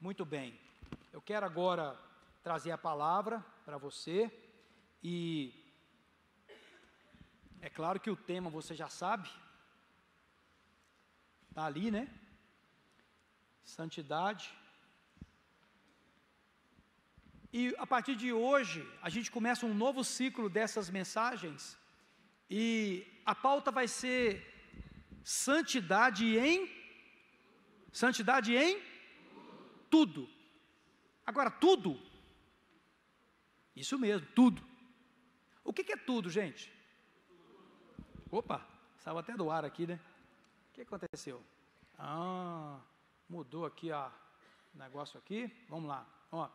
Muito bem, eu quero agora trazer a palavra para você, e é claro que o tema você já sabe, está ali, né? Santidade. E a partir de hoje, a gente começa um novo ciclo dessas mensagens, e a pauta vai ser santidade em tudo. Agora, tudo, isso mesmo, tudo. O que é tudo, gente? Opa, saiu até do ar aqui, né? O que aconteceu? Mudou aqui o negócio aqui. Vamos lá, ó.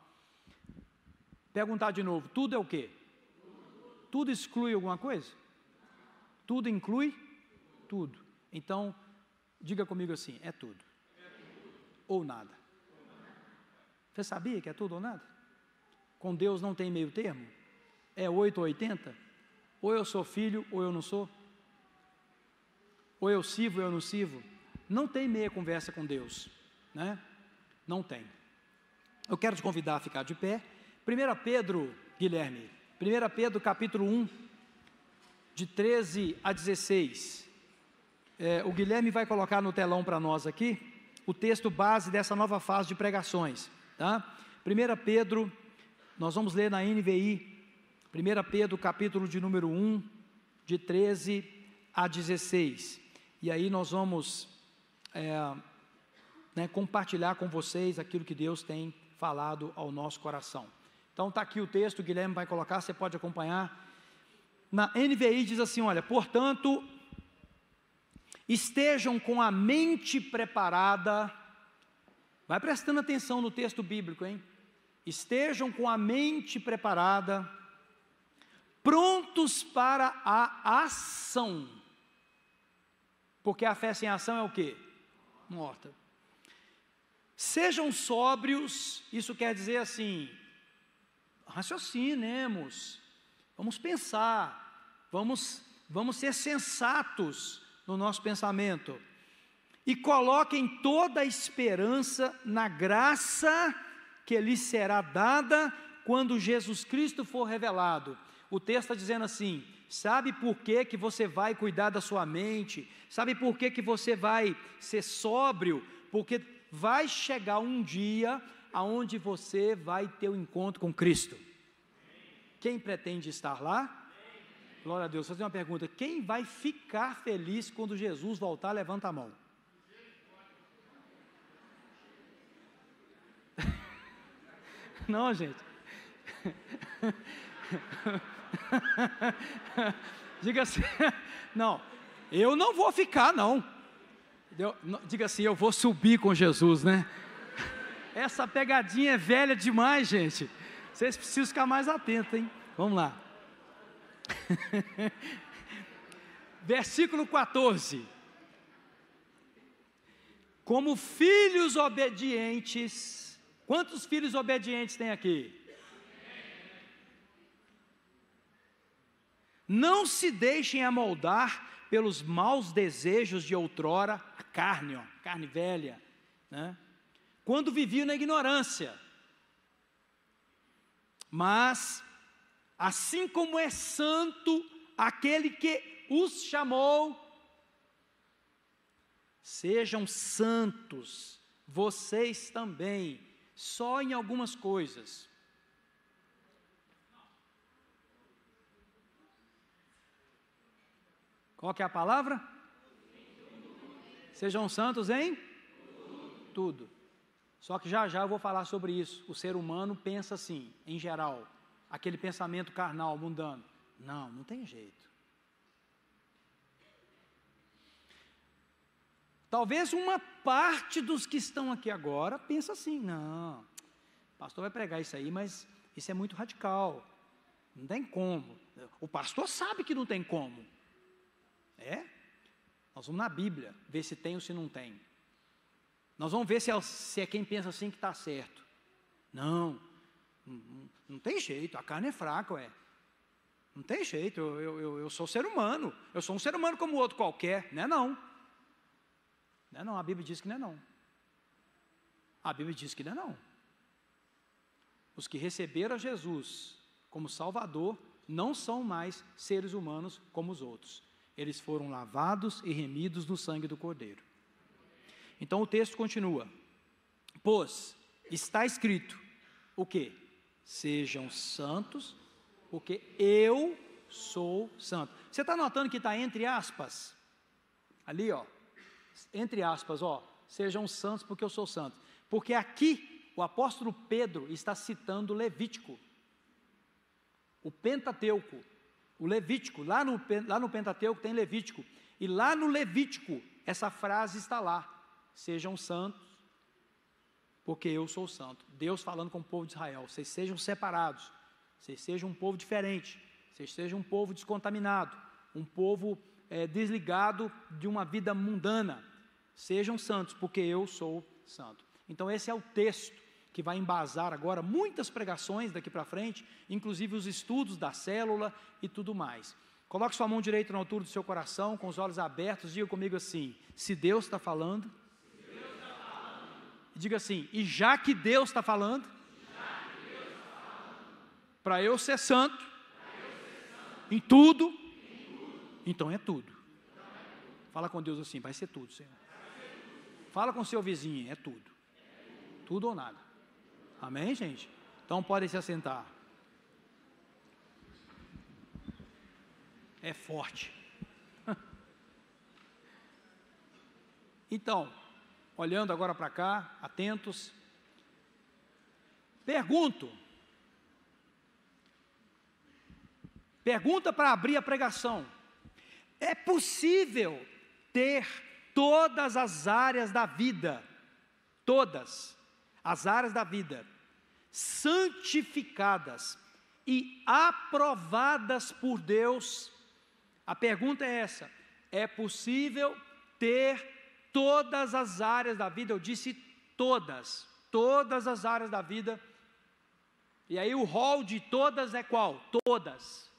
Perguntar de novo, tudo é o quê? Tudo exclui alguma coisa? Tudo inclui? Tudo. Então, diga comigo assim, é tudo. Ou nada. Você sabia que é tudo ou nada? Com Deus não tem meio termo? É 8 ou 80? Ou eu sou filho ou eu não sou? Ou eu sirvo ou eu não sirvo? Não tem meia conversa com Deus, né? Não tem. Eu quero te convidar a ficar de pé. 1 Pedro, Guilherme, 1 Pedro capítulo 1, de 13 a 16. O Guilherme vai colocar no telão para nós aqui o texto base dessa nova fase de pregações, tá? 1 Pedro, nós vamos ler na NVI, 1 Pedro capítulo de número 1, de 13 a 16, e aí nós vamos compartilhar com vocês aquilo que Deus tem falado ao nosso coração. Então está aqui o texto, o Guilherme vai colocar, você pode acompanhar. Na NVI diz assim, olha, portanto, estejam com a mente preparada, vai prestando atenção no texto bíblico, hein? Estejam com a mente preparada, prontos para a ação, porque a fé sem ação é o quê? Morta. Sejam sóbrios, isso quer dizer assim, raciocinemos, vamos pensar, vamos ser sensatos no nosso pensamento, e coloquem toda a esperança na graça que lhes será dada quando Jesus Cristo for revelado. O texto está dizendo assim, sabe por que você vai cuidar da sua mente? Sabe por que você vai ser sóbrio? Porque vai chegar um dia aonde você vai ter um encontro com Cristo. Quem pretende estar lá? Glória a Deus. Vou fazer uma pergunta, quem vai ficar feliz quando Jesus voltar? Levanta a mão. Não, gente. Diga assim, não, eu não vou ficar não. Diga assim, eu vou subir com Jesus, né? Essa pegadinha é velha demais, gente. Vocês precisam ficar mais atentos, hein? Vamos lá. Versículo 14. Como filhos obedientes. Quantos filhos obedientes tem aqui? Não se deixem amoldar pelos maus desejos de outrora, a carne, carne velha, né? Quando viviam na ignorância. Mas, assim como é santo aquele que os chamou, sejam santos, vocês também, só em algumas coisas. Qual que é a palavra? Sejam santos em tudo. Só que já eu vou falar sobre isso. O ser humano pensa assim, em geral, aquele pensamento carnal, mundano. Não tem jeito. Talvez uma parte dos que estão aqui agora pensa assim, não, o pastor vai pregar isso aí, mas isso é muito radical, não tem como. O pastor sabe que não tem como. Nós vamos na Bíblia ver se tem ou se não tem. Nós vamos ver se é quem pensa assim que está certo. Não tem jeito, a carne é fraca, não tem jeito, eu sou ser humano, eu sou um ser humano como o outro qualquer, não é não, a Bíblia diz que não é não. A Bíblia diz que não. Os que receberam a Jesus como Salvador não são mais seres humanos como os outros. Eles foram lavados e remidos no sangue do Cordeiro. Então o texto continua. Pois está escrito o quê? Sejam santos, porque eu sou santo. Você está notando que está entre aspas? Ali, ó, entre aspas, ó, sejam santos porque eu sou santo. Porque aqui o apóstolo Pedro está citando Levítico, o Pentateuco, o Levítico, lá no Pentateuco tem Levítico, e lá no Levítico essa frase está lá, sejam santos, porque eu sou santo. Deus falando com o povo de Israel, vocês sejam separados, vocês sejam um povo diferente, vocês sejam um povo descontaminado, um povo desligado de uma vida mundana, sejam santos, porque eu sou santo. Então esse é o texto que vai embasar agora muitas pregações daqui para frente, inclusive os estudos da célula e tudo mais. Coloque sua mão direita na altura do seu coração, com os olhos abertos, diga comigo assim, se Deus está falando, diga assim, e já que Deus está falando, para eu ser santo, em tudo, então é tudo. Fala com Deus assim, vai ser tudo, Senhor. Fala com seu vizinho, é tudo. Tudo ou nada. Amém, gente? Então podem se assentar. É forte. Então, olhando agora para cá, atentos. Pergunta para abrir a pregação. É possível ter todas as áreas da vida, todas as áreas da vida, santificadas e aprovadas por Deus? A pergunta é essa: é possível ter todas as áreas da vida? Eu disse todas as áreas da vida. E aí o rol de todas é qual? Todas.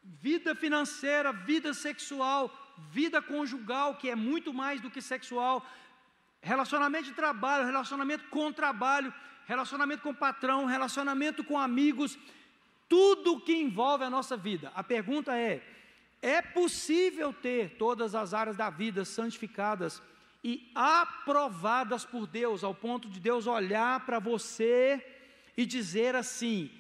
Vida financeira, vida sexual, vida conjugal, que é muito mais do que sexual, relacionamento de trabalho, relacionamento com trabalho, relacionamento com patrão, relacionamento com amigos, tudo que envolve a nossa vida. A pergunta é possível ter todas as áreas da vida santificadas e aprovadas por Deus, ao ponto de Deus olhar para você e dizer assim: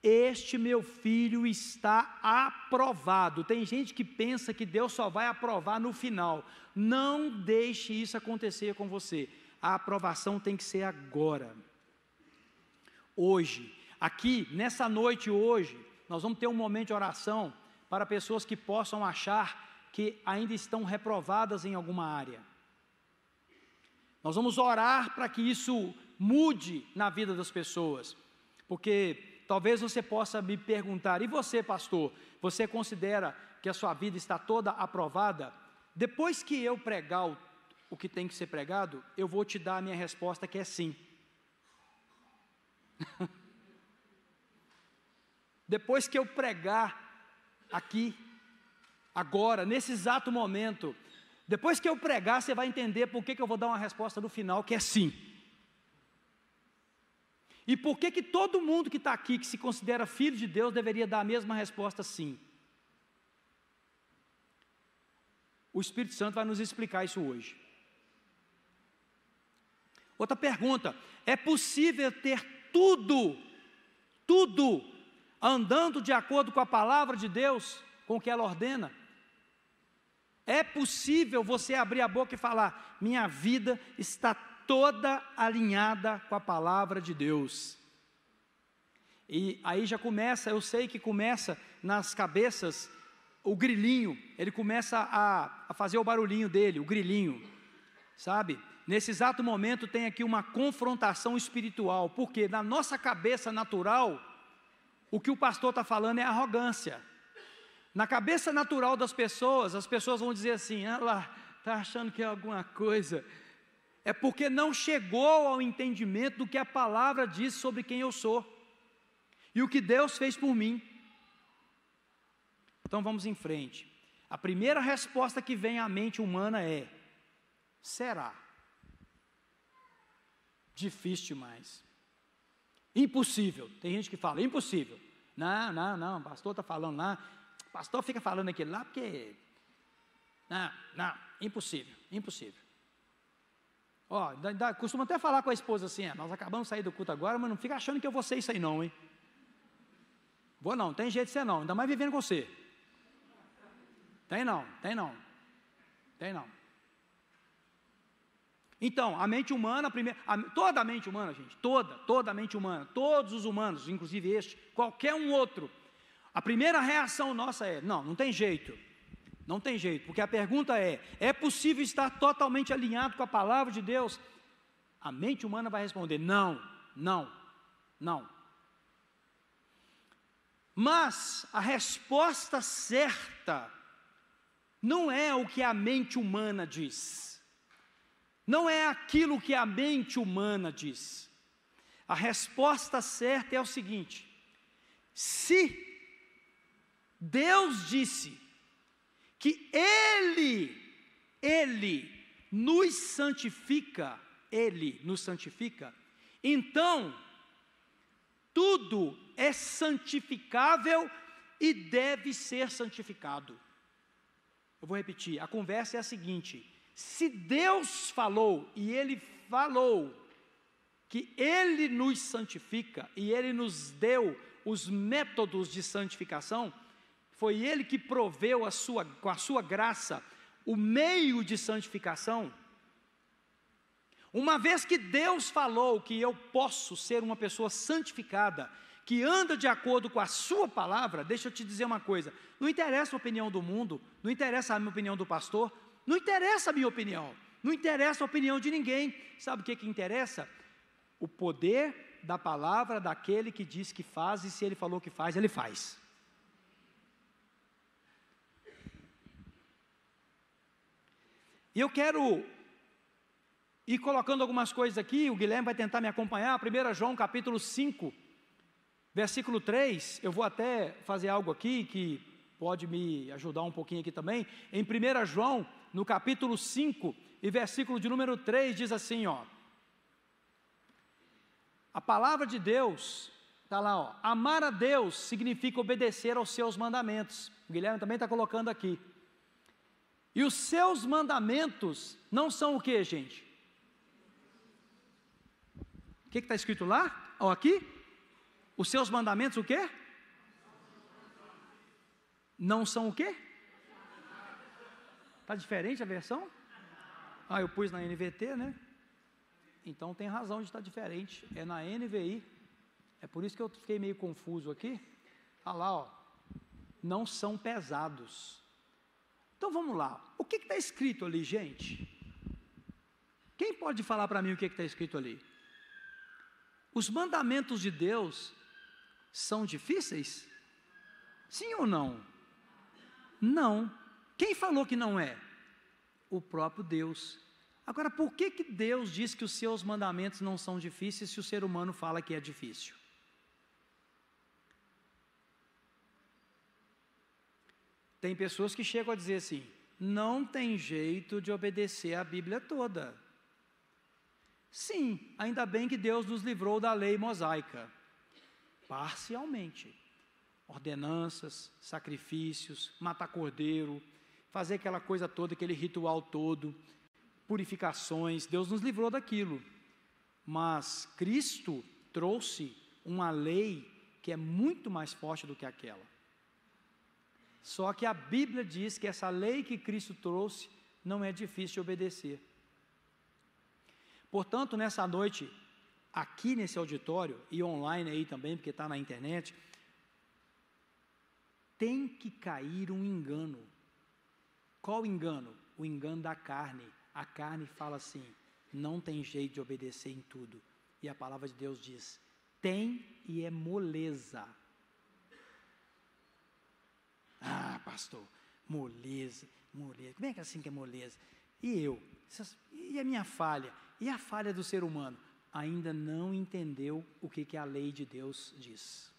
este meu filho está aprovado? Tem gente que pensa que Deus só vai aprovar no final. Não deixe isso acontecer com você. A aprovação tem que ser agora, hoje, aqui, nessa noite hoje, nós vamos ter um momento de oração para pessoas que possam achar que ainda estão reprovadas em alguma área. Nós vamos orar para que isso mude na vida das pessoas, porque talvez você possa me perguntar: e você, pastor, você considera que a sua vida está toda aprovada? Depois que eu pregar o que tem que ser pregado, eu vou te dar a minha resposta, que é sim. Depois que eu pregar aqui, agora, nesse exato momento, depois que eu pregar, você vai entender por que eu vou dar uma resposta no final, que é sim. E por que todo mundo que está aqui, que se considera filho de Deus, deveria dar a mesma resposta sim? O Espírito Santo vai nos explicar isso hoje. Outra pergunta: é possível ter tudo andando de acordo com a palavra de Deus, com o que ela ordena? É possível você abrir a boca e falar: minha vida está toda alinhada com a palavra de Deus? E aí já começa, eu sei que começa nas cabeças o grilinho, ele começa a fazer o barulhinho dele, o grilinho, sabe? Nesse exato momento tem aqui uma confrontação espiritual, porque na nossa cabeça natural, o que o pastor está falando é arrogância. Na cabeça natural das pessoas, as pessoas vão dizer assim: ah lá, está achando que é alguma coisa. É porque não chegou ao entendimento do que a palavra diz sobre quem eu sou e o que Deus fez por mim. Então vamos em frente. A primeira resposta que vem à mente humana é: será? Difícil demais. Impossível. Tem gente que fala, impossível. Não, o pastor está falando lá. O pastor fica falando aquilo lá porque... Não, impossível. Ó, costuma até falar com a esposa assim, nós acabamos de sair do culto agora, mas não fica achando que eu vou ser isso aí não, hein? Vou não, tem jeito de ser não, ainda mais vivendo com você. Tem não. Então, a mente humana, toda a mente humana, gente, toda a mente humana, todos os humanos, inclusive este, qualquer um outro, a primeira reação nossa é, não tem jeito, porque a pergunta é possível estar totalmente alinhado com a palavra de Deus? A mente humana vai responder, não. Mas a resposta certa não é o que a mente humana diz, não é aquilo que a mente humana diz. A resposta certa é o seguinte: se Deus disse que Ele nos santifica, então tudo é santificável e deve ser santificado. Eu vou repetir, a conversa é a seguinte: se Deus falou, e Ele falou, que Ele nos santifica, e Ele nos deu os métodos de santificação, foi Ele que proveu com a sua graça, o meio de santificação. Uma vez que Deus falou que eu posso ser uma pessoa santificada, que anda de acordo com a sua palavra, deixa eu te dizer uma coisa, não interessa a opinião do mundo, não interessa a minha opinião do pastor, não interessa a minha opinião, não interessa a opinião de ninguém. Sabe o que interessa? O poder da palavra daquele que diz que faz, e se Ele falou que faz, Ele faz. E eu quero ir colocando algumas coisas aqui, o Guilherme vai tentar me acompanhar. 1 João capítulo 5, versículo 3, eu vou até fazer algo aqui que pode me ajudar um pouquinho aqui também. Em 1 João, no capítulo 5, e versículo de número 3, diz assim, a palavra de Deus, está lá, amar a Deus significa obedecer aos seus mandamentos. O Guilherme também está colocando aqui. E os seus mandamentos não são o que, gente? O que está escrito lá? Aqui? Os seus mandamentos o quê? Não são o quê? Está diferente a versão? Eu pus na NVT, né? Então tem razão de estar diferente. É na NVI. É por isso que eu fiquei meio confuso aqui. Olha lá, não são pesados. Então vamos lá. O que está escrito ali, gente? Quem pode falar para mim o que está escrito ali? Os mandamentos de Deus são difíceis? Sim ou não? Não. Quem falou que não é? O próprio Deus. Agora, por que Deus diz que os seus mandamentos não são difíceis se o ser humano fala que é difícil? Tem pessoas que chegam a dizer assim, não tem jeito de obedecer a Bíblia toda. Sim, ainda bem que Deus nos livrou da lei mosaica, parcialmente. Ordenanças, sacrifícios, matar cordeiro, fazer aquela coisa toda, aquele ritual todo, purificações, Deus nos livrou daquilo. Mas Cristo trouxe uma lei que é muito mais forte do que aquela. Só que a Bíblia diz que essa lei que Cristo trouxe não é difícil de obedecer. Portanto, nessa noite, aqui nesse auditório, e online aí também, porque está na internet, tem que cair um engano. Qual engano? O engano da carne. A carne fala assim, não tem jeito de obedecer em tudo. E a palavra de Deus diz, tem e é moleza. Pastor, moleza. Como é que é assim que é moleza? E eu? E a minha falha? E a falha do ser humano? Ainda não entendeu o que a lei de Deus diz.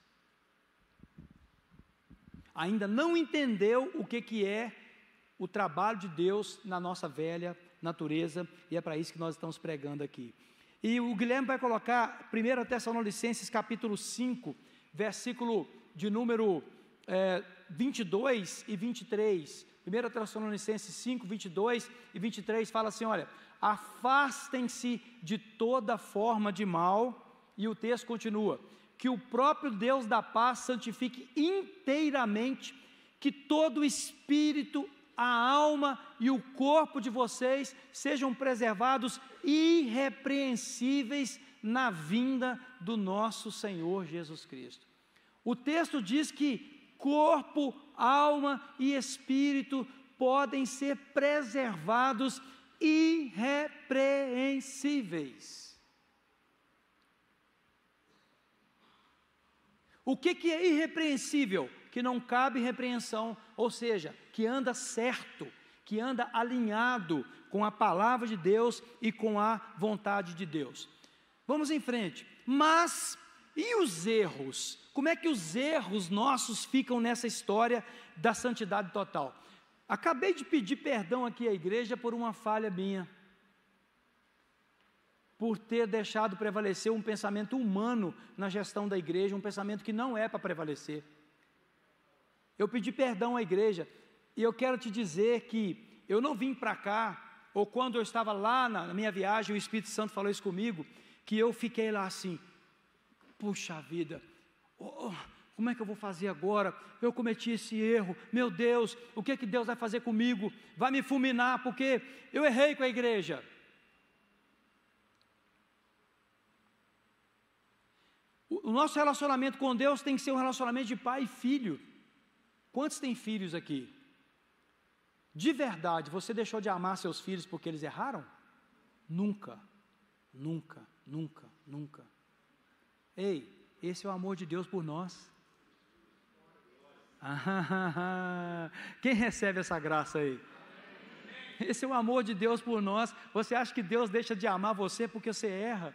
Ainda não entendeu o que é o trabalho de Deus na nossa velha natureza, e é para isso que nós estamos pregando aqui. E o Guilherme vai colocar 1 Tessalonicenses capítulo 5, versículo de número 22 e 23. 1 Tessalonicenses 5, 22 e 23 fala assim, olha, afastem-se de toda forma de mal, e o texto continua, que o próprio Deus da paz santifique inteiramente, que todo o espírito, a alma e o corpo de vocês sejam preservados irrepreensíveis na vinda do nosso Senhor Jesus Cristo. O texto diz que corpo, alma e espírito podem ser preservados irrepreensíveis. O que é irrepreensível? Que não cabe repreensão, ou seja, que anda certo, que anda alinhado com a palavra de Deus e com a vontade de Deus. Vamos em frente. Mas, e os erros? Como é que os erros nossos ficam nessa história da santidade total? Acabei de pedir perdão aqui à igreja por uma falha minha, por ter deixado prevalecer um pensamento humano na gestão da igreja, um pensamento que não é para prevalecer. Eu pedi perdão à igreja, e eu quero te dizer que eu não vim para cá, ou quando eu estava lá na minha viagem, o Espírito Santo falou isso comigo, que eu fiquei lá assim, puxa vida, como é que eu vou fazer agora? Eu cometi esse erro, meu Deus, o que Deus vai fazer comigo? Vai me fulminar, porque eu errei com a igreja. O nosso relacionamento com Deus tem que ser um relacionamento de pai e filho. Quantos têm filhos aqui? De verdade, você deixou de amar seus filhos porque eles erraram? Nunca, nunca, nunca, nunca. Ei, esse é o amor de Deus por nós. Quem recebe essa graça aí? Esse é o amor de Deus por nós. Você acha que Deus deixa de amar você porque você erra?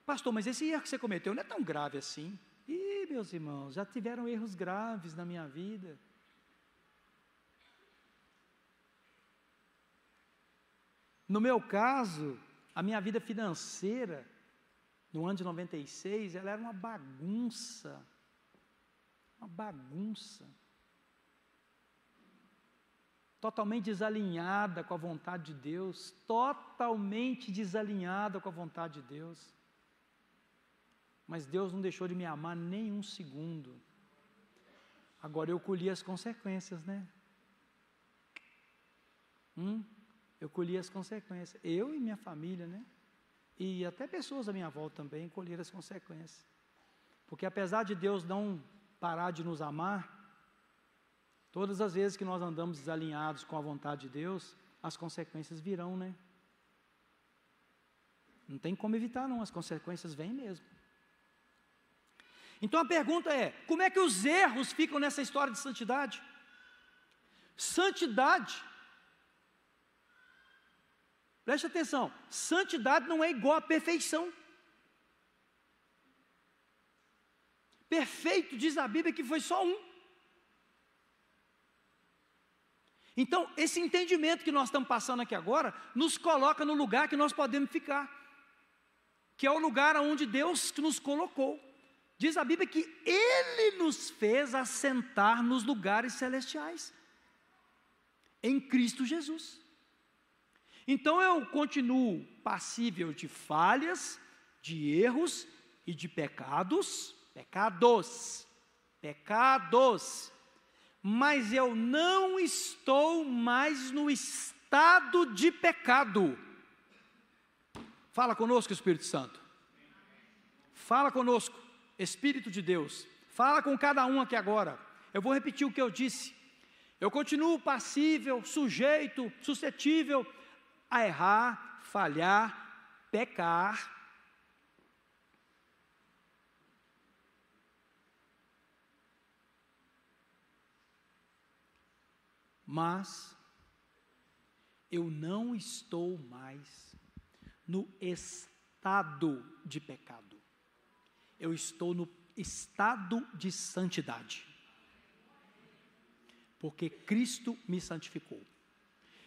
Pastor, mas esse erro que você cometeu não é tão grave assim. Ih, meus irmãos, já tiveram erros graves na minha vida. No meu caso, a minha vida financeira, no ano de 96, ela era uma bagunça. Uma bagunça. Totalmente desalinhada com a vontade de Deus. Totalmente desalinhada com a vontade de Deus. Mas Deus não deixou de me amar nem um segundo. Agora eu colhi as consequências, né? Eu colhi as consequências. Eu e minha família, né? E até pessoas à minha volta também colheram as consequências. Porque apesar de Deus não parar de nos amar, todas as vezes que nós andamos desalinhados com a vontade de Deus, as consequências virão, né? Não tem como evitar não, as consequências vêm mesmo. Então a pergunta é, como é que os erros ficam nessa história de santidade? Santidade, preste atenção, santidade não é igual a perfeição. Perfeito, diz a Bíblia que foi só um. Então, esse entendimento que nós estamos passando aqui agora, nos coloca no lugar que nós podemos ficar, que é o lugar onde Deus nos colocou. Diz a Bíblia que Ele nos fez assentar nos lugares celestiais, em Cristo Jesus. Então eu continuo passível de falhas, de erros e de pecados, mas eu não estou mais no estado de pecado. Fala conosco, Espírito Santo. Fala conosco, Espírito de Deus. Fala com cada um aqui agora. Eu vou repetir o que eu disse. Eu continuo passível, sujeito, suscetível a errar, falhar, pecar. Mas eu não estou mais no estado de pecado. Eu estou no estado de santidade. Porque Cristo me santificou.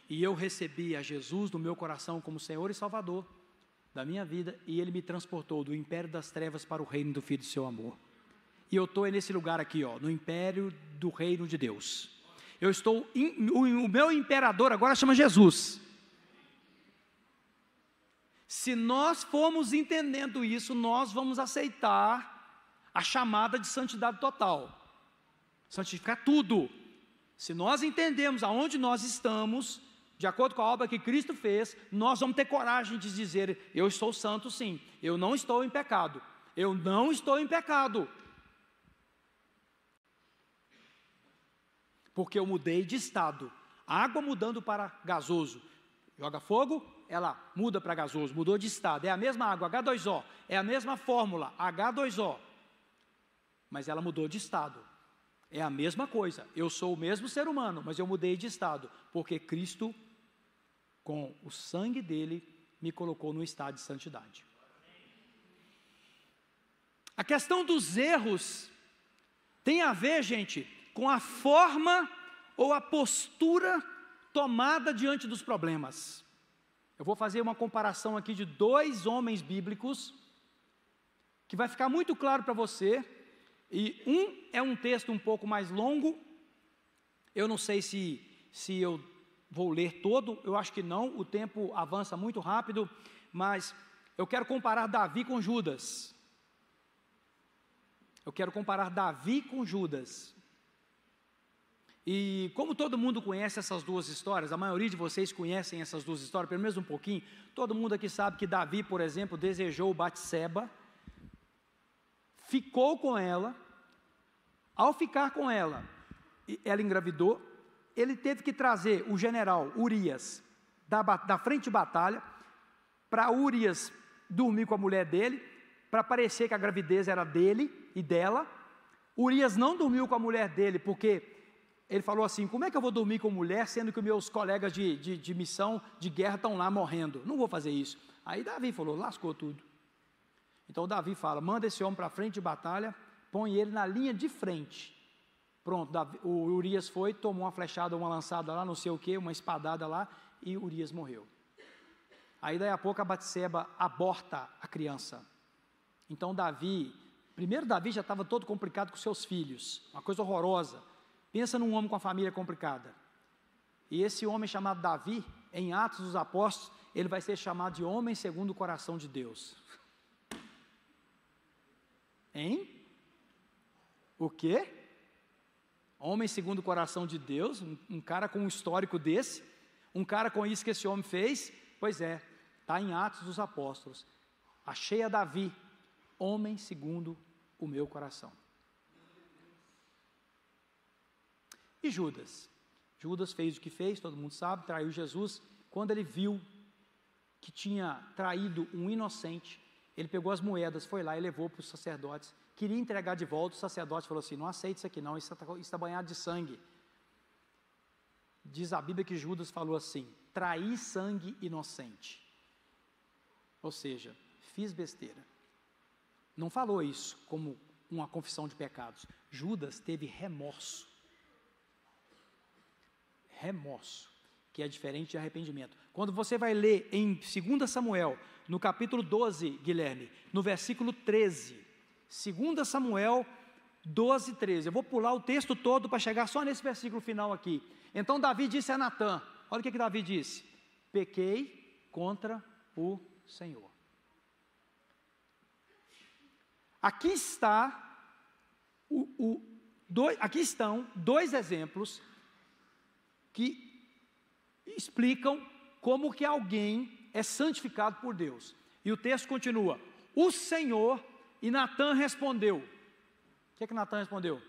E eu recebi a Jesus no meu coração como Senhor e Salvador. da minha vida e Ele me transportou do império das trevas para o reino do Filho do seu amor. E eu estou nesse lugar aqui, no império do reino de Deus. O meu imperador agora chama Jesus. Se nós formos entendendo isso, nós vamos aceitar a chamada de santidade total. Santificar tudo. Se nós entendemos aonde nós estamos, de acordo com a obra que Cristo fez, nós vamos ter coragem de dizer: eu estou santo sim, eu não estou em pecado, eu não estou em pecado, porque eu mudei de estado. Água mudando para gasoso, joga fogo, ela muda para gasoso, mudou de estado, é a mesma água, H2O, é a mesma fórmula, H2O, mas ela mudou de estado. É a mesma coisa, eu sou o mesmo ser humano, mas eu mudei de estado, porque Cristo, com o sangue dele, me colocou no estado de santidade. A questão dos erros tem a ver, gente, com a forma ou a postura tomada diante dos problemas. Eu vou fazer uma comparação aqui de 2 homens bíblicos, que vai ficar muito claro para você. E é um texto um pouco mais longo, eu não sei se eu vou ler todo, eu acho que não, o tempo avança muito rápido, mas eu quero comparar Davi com Judas. Eu quero comparar Davi com Judas. E como todo mundo conhece essas 2 histórias, a maioria de vocês conhecem essas 2 histórias, pelo menos um pouquinho, todo mundo aqui sabe que Davi, por exemplo, desejou Batseba, ficou com ela. Ao ficar com ela, ela engravidou, ele teve que trazer o general Urias da frente de batalha, para Urias dormir com a mulher dele, para parecer que a gravidez era dele e dela. Urias não dormiu com a mulher dele, porque ele falou assim: como é que eu vou dormir com mulher, sendo que meus colegas de missão, de guerra, estão lá morrendo? Não vou fazer isso. Aí Davi falou: lascou tudo. Então Davi fala: manda esse homem para frente de batalha, põe ele na linha de frente. Pronto, o Urias foi, tomou uma flechada, uma lançada lá, não sei o que, uma espadada lá, e Urias morreu. Aí daí a pouco a Batseba aborta a criança. Então Davi já estava todo complicado com seus filhos, uma coisa horrorosa. Pensa num homem com a família complicada. E esse homem chamado Davi, em Atos dos Apóstolos, ele vai ser chamado de homem segundo o coração de Deus. Hein? O quê? Homem segundo o coração de Deus, um cara com um histórico desse, um cara com isso que esse homem fez, pois é, está em Atos dos Apóstolos. Achei a Davi, homem segundo o meu coração. E Judas? Judas fez o que fez, todo mundo sabe, traiu Jesus. Quando ele viu que tinha traído um inocente, ele pegou as moedas, foi lá e levou para os sacerdotes. Queria entregar de volta, o sacerdote falou assim: não aceite isso aqui não, isso está banhado de sangue. Diz a Bíblia que Judas falou assim: traí sangue inocente. Ou seja, fiz besteira. Não falou isso como uma confissão de pecados. Judas teve remorso. Remorso, que é diferente de arrependimento. Quando você vai ler em 2 Samuel, no capítulo 12, Guilherme, no versículo 13, 2 Samuel 12, 13, eu vou pular o texto todo para chegar só nesse versículo final aqui. Então Davi disse a Natã, olha o que Davi disse: pequei contra o Senhor. Aqui estão 2 exemplos que explicam como que alguém é santificado por Deus. E o texto continua: o Senhor, e Natã respondeu. O que é que Natã respondeu?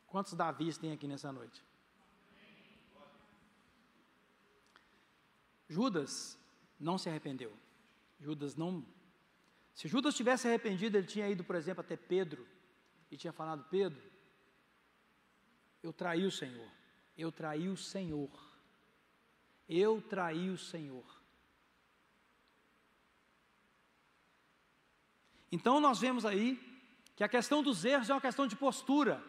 Quantos Davis tem aqui nessa noite? Judas não se arrependeu. Se Judas tivesse arrependido, ele tinha ido, por exemplo, até Pedro e tinha falado: Pedro, eu traí o Senhor, eu traí o Senhor, eu traí o Senhor. Então nós vemos aí que a questão dos erros é uma questão de postura.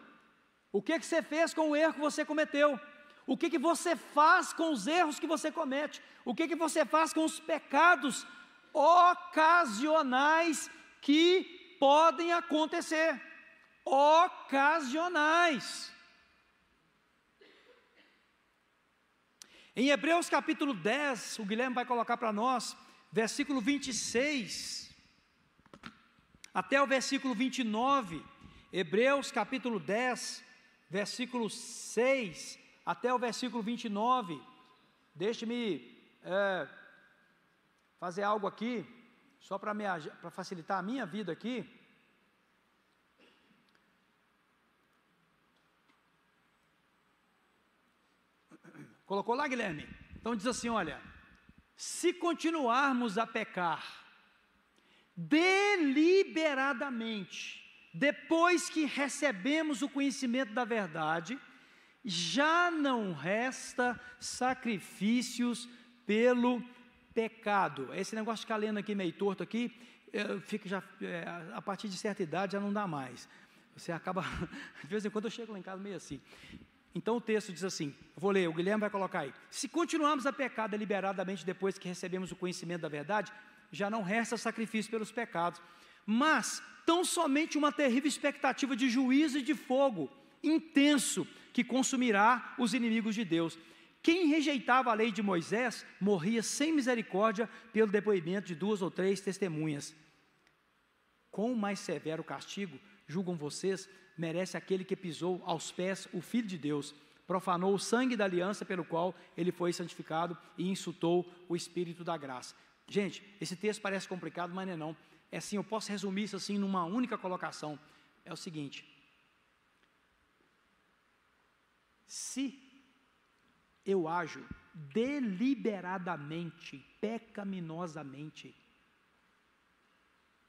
O que você fez com o erro que você cometeu? O que você faz com os erros que você comete? O que você faz com os pecados ocasionais que podem acontecer? Ocasionais. Em Hebreus capítulo 10, o Guilherme vai colocar para nós, versículo 26, até o versículo 29, Hebreus capítulo 10, versículo 6, até o versículo 29, deixe-me fazer algo aqui, só para facilitar a minha vida aqui. Colocou lá, Guilherme? Então diz assim, olha, se continuarmos a pecar deliberadamente, depois que recebemos o conhecimento da verdade, já não resta sacrifícios pelo pecado. Esse negócio de ficar lendo aqui meio torto aqui, a partir de certa idade já não dá mais. Você acaba, de vez em quando eu chego lá em casa meio assim. Então o texto diz assim, eu vou ler, o Guilherme vai colocar aí. Se continuarmos a pecar deliberadamente depois que recebemos o conhecimento da verdade, já não resta sacrifício pelos pecados, mas tão somente uma terrível expectativa de juízo e de fogo intenso que consumirá os inimigos de Deus. Quem rejeitava a lei de Moisés morria sem misericórdia pelo depoimento de 2 ou 3 testemunhas. Quão mais severo castigo, julgam vocês, merece aquele que pisou aos pés o Filho de Deus, profanou o sangue da aliança pelo qual ele foi santificado e insultou o Espírito da graça. Gente, esse texto parece complicado, mas não é não. É assim, eu posso resumir isso assim numa única colocação. É o seguinte: se eu ajo deliberadamente, pecaminosamente,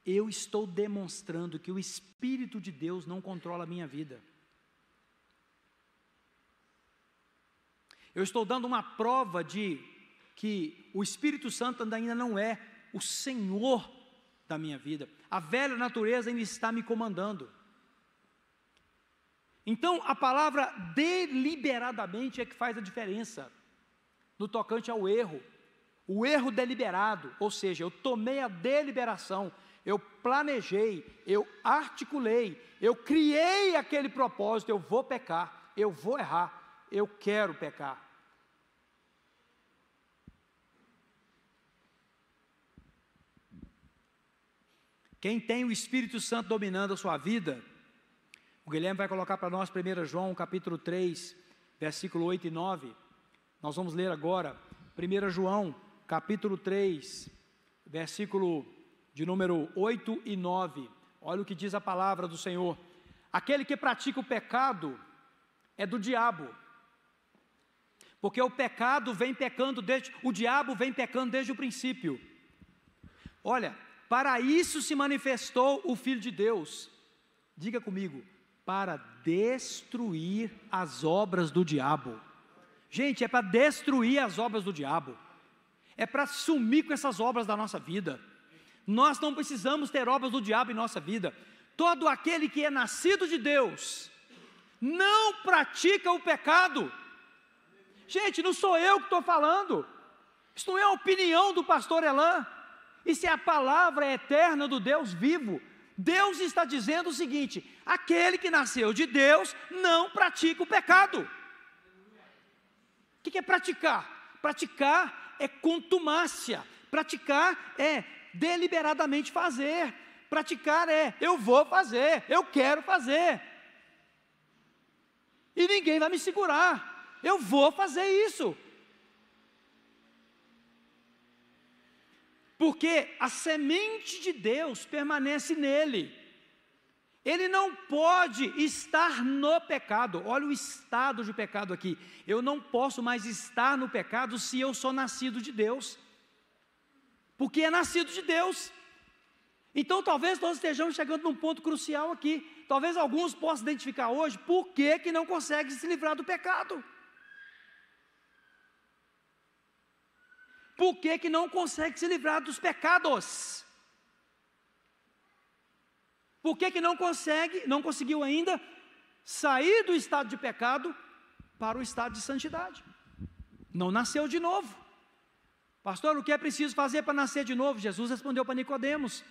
eu estou demonstrando que o Espírito de Deus não controla a minha vida. Eu estou dando uma prova de que o Espírito Santo ainda não é o Senhor da minha vida. A velha natureza ainda está me comandando. Então, a palavra deliberadamente é que faz a diferença no tocante ao erro. O erro deliberado, ou seja, eu tomei a deliberação, eu planejei, eu articulei, eu criei aquele propósito, eu vou pecar, eu vou errar, eu quero pecar. Quem tem o Espírito Santo dominando a sua vida, o Guilherme vai colocar para nós 1 João capítulo 3, versículo 8 e 9, nós vamos ler agora, 1 João capítulo 3, versículo de número 8 e 9, olha o que diz a palavra do Senhor: aquele que pratica o pecado é do diabo, porque o pecado vem pecando o diabo vem pecando desde o princípio. Olha, para isso se manifestou o Filho de Deus, diga comigo, para destruir as obras do diabo. Gente, é para destruir as obras do diabo, é para sumir com essas obras da nossa vida. Nós não precisamos ter obras do diabo em nossa vida. Todo aquele que é nascido de Deus não pratica o pecado. Gente, não sou eu que estou falando, isso não é a opinião do pastor Elan, isso é a palavra eterna do Deus vivo. Deus está dizendo o seguinte: aquele que nasceu de Deus não pratica o pecado. O que é praticar? Praticar é contumácia, praticar é deliberadamente fazer, praticar é eu vou fazer, eu quero fazer, e ninguém vai me segurar, eu vou fazer isso, porque a semente de Deus permanece nele, ele não pode estar no pecado. Olha o estado de pecado aqui, eu não posso mais estar no pecado se eu sou nascido de Deus, porque é nascido de Deus. Então talvez nós estejamos chegando num ponto crucial aqui, talvez alguns possam identificar hoje, por que não conseguem se livrar do pecado? Por que não consegue se livrar dos pecados? Por que não conseguiu ainda sair do estado de pecado para o estado de santidade? Não nasceu de novo. Pastor, o que é preciso fazer para nascer de novo? Jesus respondeu para Nicodemos: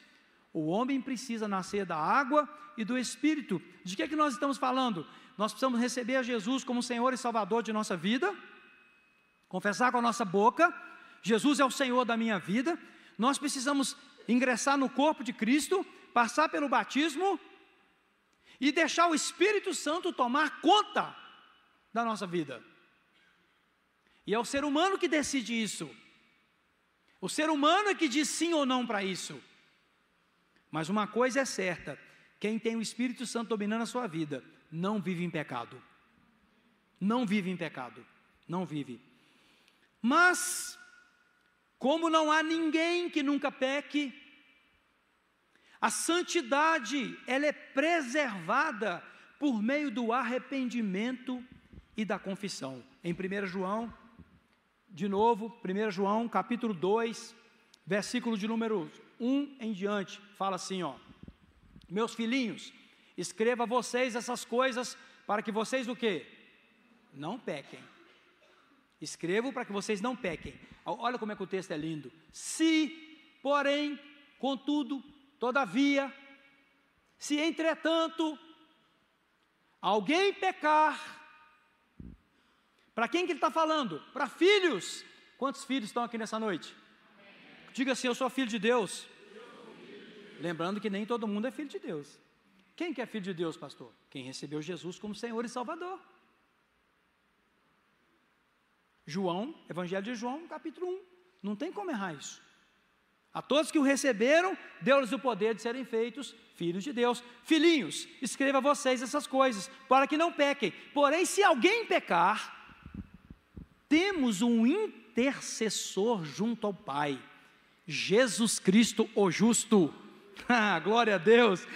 o homem precisa nascer da água e do Espírito. De que nós estamos falando? Nós precisamos receber a Jesus como Senhor e Salvador de nossa vida, confessar com a nossa boca: Jesus é o Senhor da minha vida. Nós precisamos ingressar no corpo de Cristo, passar pelo batismo e deixar o Espírito Santo tomar conta da nossa vida. E é o ser humano que decide isso. O ser humano é que diz sim ou não para isso. Mas uma coisa é certa: quem tem o Espírito Santo dominando a sua vida, não vive em pecado. Não vive em pecado. Não vive. Mas, como não há ninguém que nunca peque, a santidade, ela é preservada por meio do arrependimento e da confissão. Em 1 João, de novo, 1 João capítulo 2, versículo de número 1 em diante, fala assim, ó: meus filhinhos, escreva a vocês essas coisas para que vocês o quê? Não pequem. Escrevo para que vocês não pequem. Olha como é que o texto é lindo. Se, porém, contudo, todavia, se entretanto alguém pecar, para quem que ele está falando? Para filhos. Quantos filhos estão aqui nessa noite? Diga assim: eu sou filho de Deus. Lembrando que nem todo mundo é filho de Deus. Quem que é filho de Deus, pastor? Quem recebeu Jesus como Senhor e Salvador. João, Evangelho de João, capítulo 1. Não tem como errar isso. A todos que o receberam, deu-lhes o poder de serem feitos filhos de Deus. Filhinhos, escreva a vocês essas coisas, para que não pequem. Porém, se alguém pecar, temos um intercessor junto ao Pai, Jesus Cristo o justo. Glória a Deus.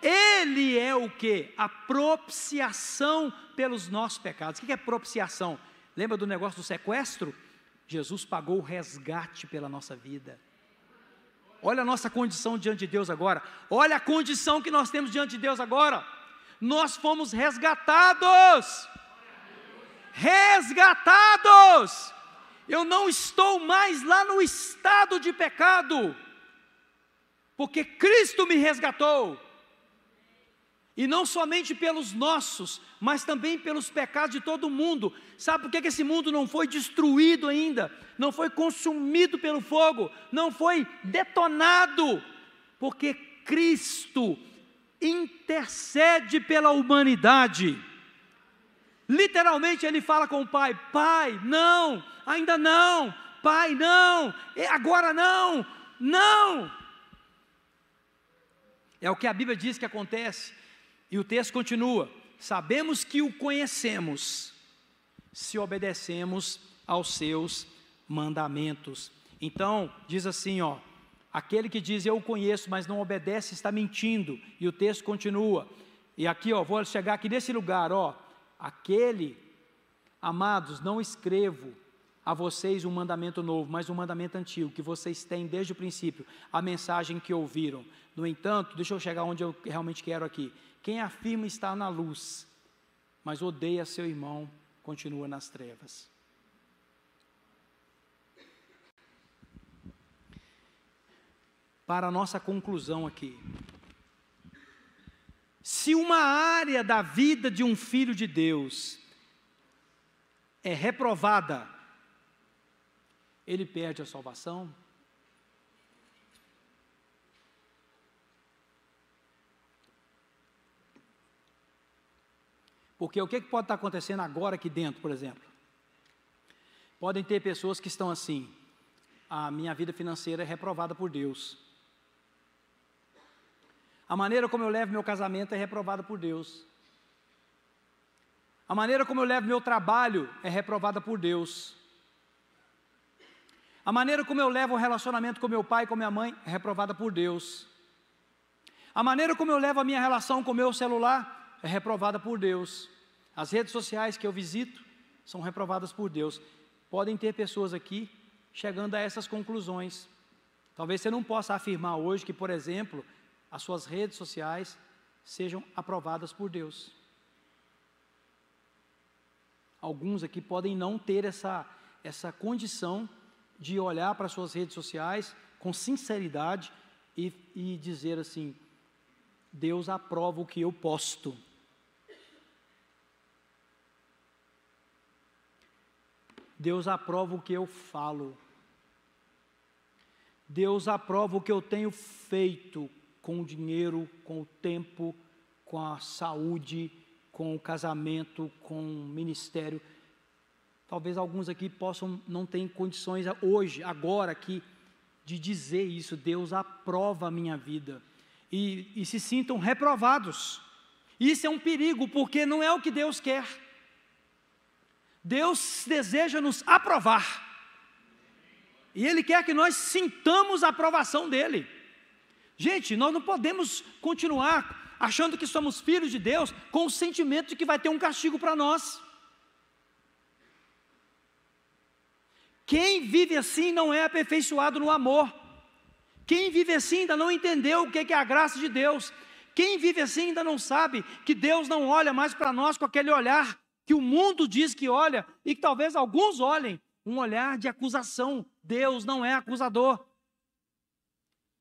Ele é o que? A propiciação pelos nossos pecados. O que é propiciação? Lembra do negócio do sequestro? Jesus pagou o resgate pela nossa vida. Olha a nossa condição diante de Deus agora. Olha a condição que nós temos diante de Deus agora. Nós fomos resgatados. Resgatados. Eu não estou mais lá no estado de pecado, porque Cristo me resgatou. E não somente pelos nossos, mas também pelos pecados de todo mundo. Sabe por que esse mundo não foi destruído ainda? Não foi consumido pelo fogo? Não foi detonado? Porque Cristo intercede pela humanidade. Literalmente ele fala com o Pai: Pai, não, ainda não. Pai, não, agora não, não. É o que a Bíblia diz que acontece. E o texto continua: sabemos que o conhecemos, se obedecemos aos seus mandamentos. Então, diz assim, ó: aquele que diz eu o conheço, mas não obedece, está mentindo. E o texto continua. E aqui, ó, vou chegar aqui nesse lugar, ó: aquele, amados, não escrevo a vocês um mandamento novo, mas um mandamento antigo, que vocês têm desde o princípio, a mensagem que ouviram. No entanto, deixa eu chegar onde eu realmente quero aqui. Quem afirma estar na luz, mas odeia seu irmão, continua nas trevas. Para a nossa conclusão aqui, se uma área da vida de um filho de Deus é reprovada, ele perde a salvação? Porque o que pode estar acontecendo agora aqui dentro, por exemplo? Podem ter pessoas que estão assim: a minha vida financeira é reprovada por Deus. A maneira como eu levo meu casamento é reprovada por Deus. A maneira como eu levo meu trabalho é reprovada por Deus. A maneira como eu levo o relacionamento com meu pai e com minha mãe é reprovada por Deus. A maneira como eu levo a minha relação com o meu celular é reprovada por Deus. As redes sociais que eu visito são reprovadas por Deus. Podem ter pessoas aqui chegando a essas conclusões. Talvez você não possa afirmar hoje que, por exemplo, as suas redes sociais sejam aprovadas por Deus. Alguns aqui podem não ter essa condição de olhar para suas redes sociais com sinceridade e dizer assim: Deus aprova o que eu posto. Deus aprova o que eu falo. Deus aprova o que eu tenho feito com o dinheiro, com o tempo, com a saúde, com o casamento, com o ministério. Talvez alguns aqui não tenham condições hoje, agora aqui, de dizer isso. Deus aprova a minha vida. E se sintam reprovados. Isso é um perigo, porque não é o que Deus quer. Deus deseja nos aprovar. E Ele quer que nós sintamos a aprovação dEle. Gente, nós não podemos continuar achando que somos filhos de Deus com o sentimento de que vai ter um castigo para nós. Quem vive assim não é aperfeiçoado no amor. Quem vive assim ainda não entendeu o que é a graça de Deus. Quem vive assim ainda não sabe que Deus não olha mais para nós com aquele olhar que o mundo diz que olha, e que talvez alguns olhem, um olhar de acusação. Deus não é acusador.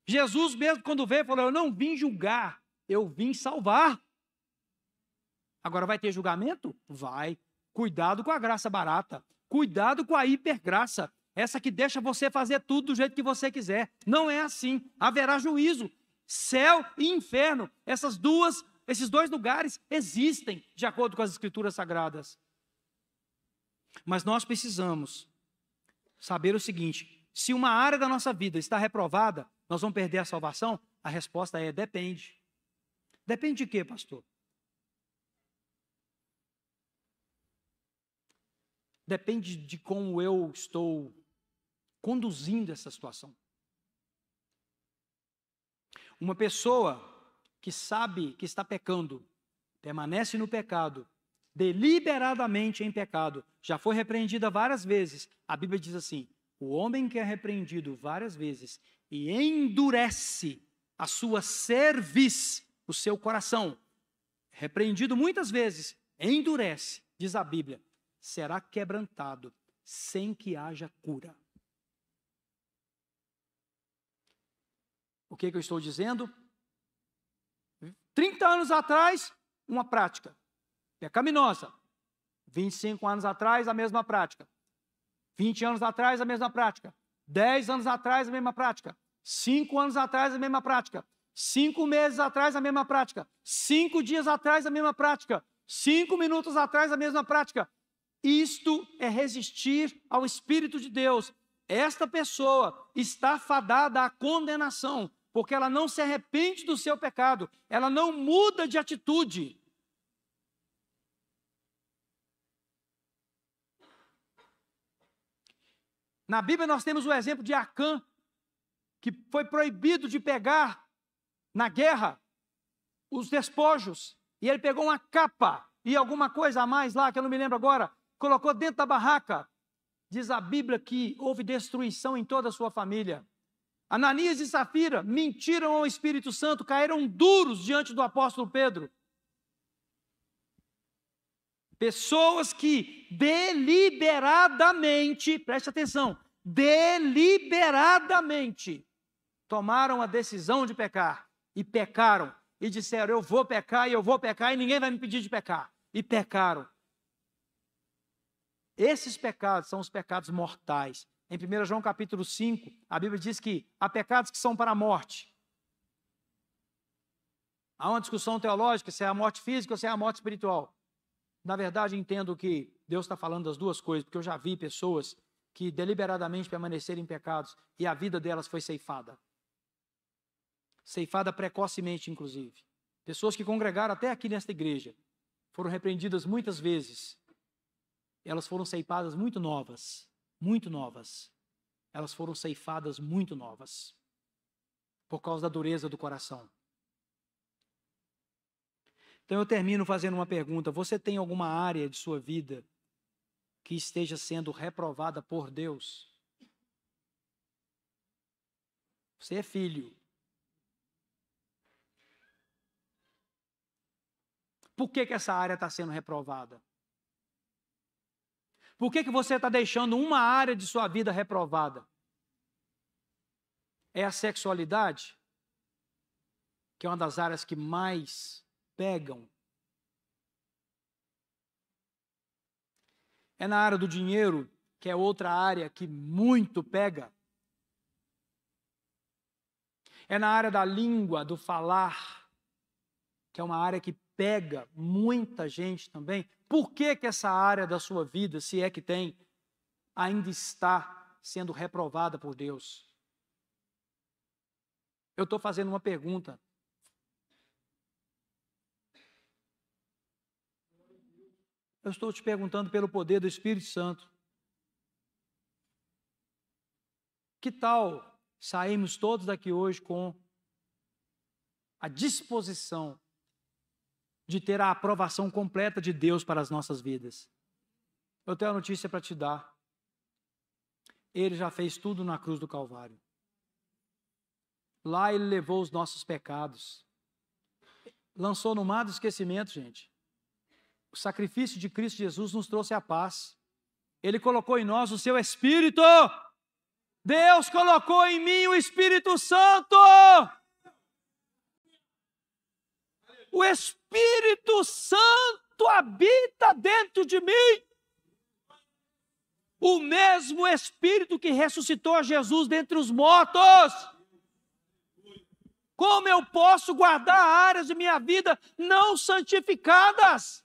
Jesus mesmo, quando veio, falou: eu não vim julgar, eu vim salvar. Agora vai ter julgamento? Vai. Cuidado com a graça barata. Cuidado com a hipergraça. Essa que deixa você fazer tudo do jeito que você quiser. Não é assim. Haverá juízo. Céu e inferno. Esses dois lugares existem, de acordo com as Escrituras Sagradas. Mas nós precisamos saber o seguinte: se uma área da nossa vida está reprovada, nós vamos perder a salvação? A resposta é: depende. Depende de quê, pastor? Depende de como eu estou conduzindo essa situação. Uma pessoa que sabe que está pecando, permanece no pecado, deliberadamente em pecado, já foi repreendida várias vezes. A Bíblia diz assim: o homem que é repreendido várias vezes e endurece a sua cerviz, o seu coração, repreendido muitas vezes, endurece, diz a Bíblia, será quebrantado sem que haja cura. O que eu estou dizendo? 30 anos atrás, uma prática pecaminosa. 25 anos atrás, a mesma prática. 20 anos atrás, a mesma prática. 10 anos atrás, a mesma prática. 5 anos atrás, a mesma prática. 5 meses atrás, a mesma prática. 5 dias atrás, a mesma prática. 5 minutos atrás, a mesma prática. Isto é resistir ao Espírito de Deus. Esta pessoa está fadada à condenação, porque ela não se arrepende do seu pecado, ela não muda de atitude. Na Bíblia nós temos o exemplo de Acã, que foi proibido de pegar na guerra os despojos, e ele pegou uma capa e alguma coisa a mais lá, que eu não me lembro agora, colocou dentro da barraca. Diz a Bíblia que houve destruição em toda a sua família. Ananias e Safira mentiram ao Espírito Santo, caíram duros diante do apóstolo Pedro. Pessoas que deliberadamente, preste atenção, deliberadamente tomaram a decisão de pecar e pecaram e disseram: eu vou pecar e ninguém vai me impedir de pecar. E pecaram. Esses pecados são os pecados mortais. Em 1 João capítulo 5, a Bíblia diz que há pecados que são para a morte. Há uma discussão teológica se é a morte física ou se é a morte espiritual. Na verdade, entendo que Deus está falando das duas coisas, porque eu já vi pessoas que deliberadamente permaneceram em pecados e a vida delas foi ceifada. Ceifada precocemente, inclusive. Pessoas que congregaram até aqui nesta igreja foram repreendidas muitas vezes. Elas foram ceifadas muito novas. Muito novas. Elas foram ceifadas muito novas. Por causa da dureza do coração. Então eu termino fazendo uma pergunta: você tem alguma área de sua vida que esteja sendo reprovada por Deus? Você é filho. Por que essa área está sendo reprovada? Por que você está deixando uma área de sua vida reprovada? É a sexualidade, que é uma das áreas que mais pegam. É na área do dinheiro, que é outra área que muito pega. É na área da língua, do falar, que é uma área que pega muita gente também. Por que essa área da sua vida, se é que tem, ainda está sendo reprovada por Deus? Eu estou fazendo uma pergunta. Eu estou te perguntando pelo poder do Espírito Santo. Que tal sairmos todos daqui hoje com a disposição de ter a aprovação completa de Deus para as nossas vidas? Eu tenho uma notícia para te dar. Ele já fez tudo na cruz do Calvário. Lá ele levou os nossos pecados. Lançou no mar do esquecimento, gente. O sacrifício de Cristo Jesus nos trouxe a paz. Ele colocou em nós o seu Espírito. Deus colocou em mim o Espírito Santo. O Espírito Santo habita dentro de mim. O mesmo Espírito que ressuscitou Jesus dentre os mortos. Como eu posso guardar áreas de minha vida não santificadas?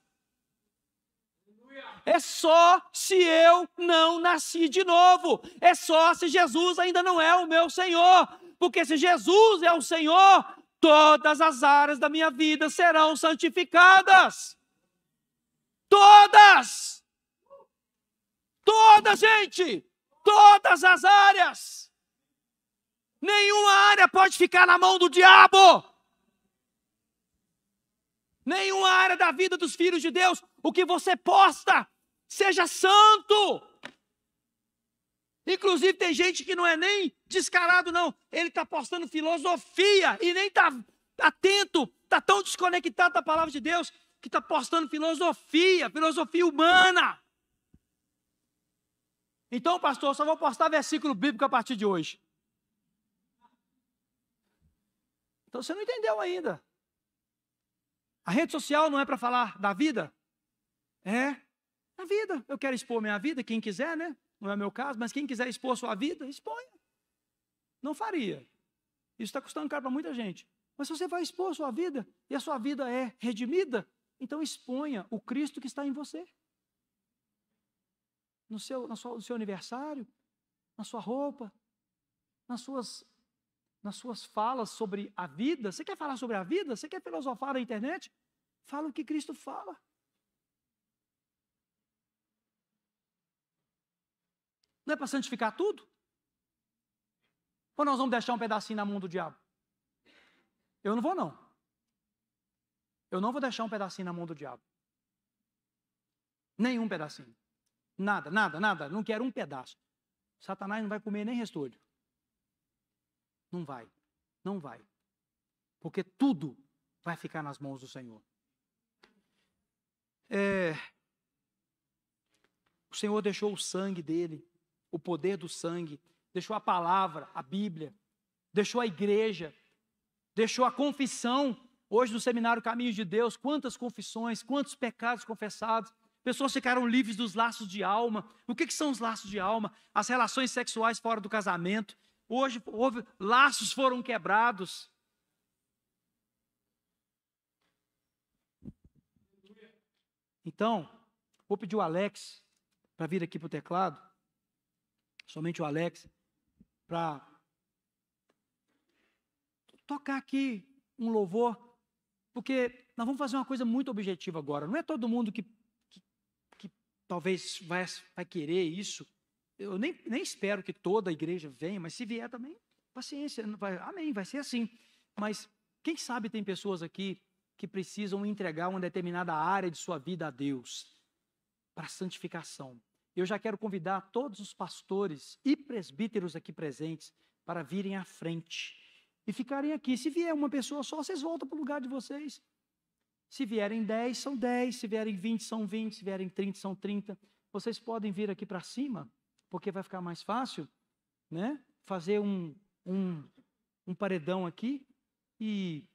É só se eu não nasci de novo. É só se Jesus ainda não é o meu Senhor. Porque se Jesus é o Senhor, todas as áreas da minha vida serão santificadas. Todas! Todas, gente! Todas as áreas! Nenhuma área pode ficar na mão do diabo. Nenhuma área da vida dos filhos de Deus. O que você posta, seja santo. Inclusive tem gente que não é nem descarado não. Ele está postando filosofia e nem está atento. Está tão desconectado da palavra de Deus que está postando filosofia humana. Então, pastor, só vou postar versículo bíblico a partir de hoje. Então você não entendeu ainda. A rede social não é para falar da vida? É a vida. Eu quero expor minha vida, quem quiser, né? Não é meu caso, mas quem quiser expor sua vida, exponha. Não faria. Isso está custando caro para muita gente. Mas se você vai expor sua vida, e a sua vida é redimida, então exponha o Cristo que está em você. No seu aniversário, na sua roupa, nas suas falas sobre a vida. Você quer falar sobre a vida? Você quer filosofar na internet? Fala o que Cristo fala. Não é para santificar tudo? Ou nós vamos deixar um pedacinho na mão do diabo? Eu não vou, não. Eu não vou deixar um pedacinho na mão do diabo. Nenhum pedacinho. Nada, nada, nada. Não quero um pedaço. Satanás não vai comer nem restolho. Não vai. Não vai. Porque tudo vai ficar nas mãos do Senhor. O Senhor deixou o sangue dele, o poder do sangue, deixou a palavra, a Bíblia, deixou a igreja, deixou a confissão. Hoje no seminário Caminhos de Deus, quantas confissões, quantos pecados confessados. Pessoas ficaram livres dos laços de alma. O que são os laços de alma? As relações sexuais fora do casamento. Hoje laços foram quebrados. Então, vou pedir o Alex para vir aqui para o teclado. Somente o Alex. Para tocar aqui um louvor. Porque nós vamos fazer uma coisa muito objetiva agora. Não é todo mundo que talvez vai querer isso. Eu nem espero que toda a igreja venha, mas se vier também, paciência. Amém, vai ser assim. Mas quem sabe tem pessoas aqui que precisam entregar uma determinada área de sua vida a Deus, para santificação. Eu já quero convidar todos os pastores e presbíteros aqui presentes para virem à frente e ficarem aqui. Se vier uma pessoa só, vocês voltam para o lugar de vocês. Se vierem 10, são 10. Se vierem 20, são 20. Se vierem 30, são 30. Vocês podem vir aqui para cima, porque vai ficar mais fácil, né? Fazer um paredão aqui. E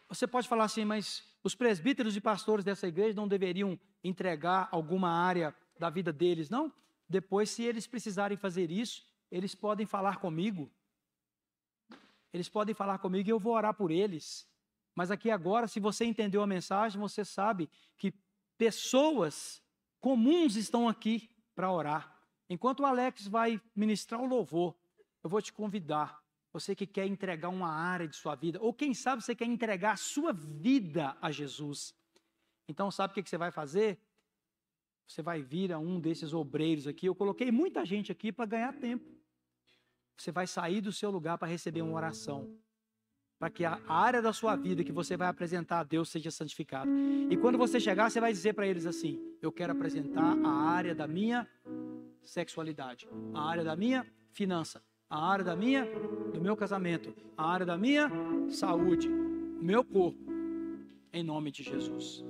você pode falar assim, mas os presbíteros e pastores dessa igreja não deveriam entregar alguma área da vida deles, não? Depois, se eles precisarem fazer isso, eles podem falar comigo. Eles podem falar comigo e eu vou orar por eles. Mas aqui agora, se você entendeu a mensagem, você sabe que pessoas comuns estão aqui para orar. Enquanto o Alex vai ministrar o louvor, eu vou te convidar. Você que quer entregar uma área de sua vida, ou quem sabe você quer entregar a sua vida a Jesus. Então, sabe o que você vai fazer? Você vai vir a um desses obreiros aqui. Eu coloquei muita gente aqui para ganhar tempo. Você vai sair do seu lugar para receber uma oração, para que a área da sua vida que você vai apresentar a Deus seja santificada. E quando você chegar, você vai dizer para eles assim: eu quero apresentar a área da minha sexualidade, a área da minha finança, a área do meu casamento, a área da minha saúde, o meu corpo, em nome de Jesus.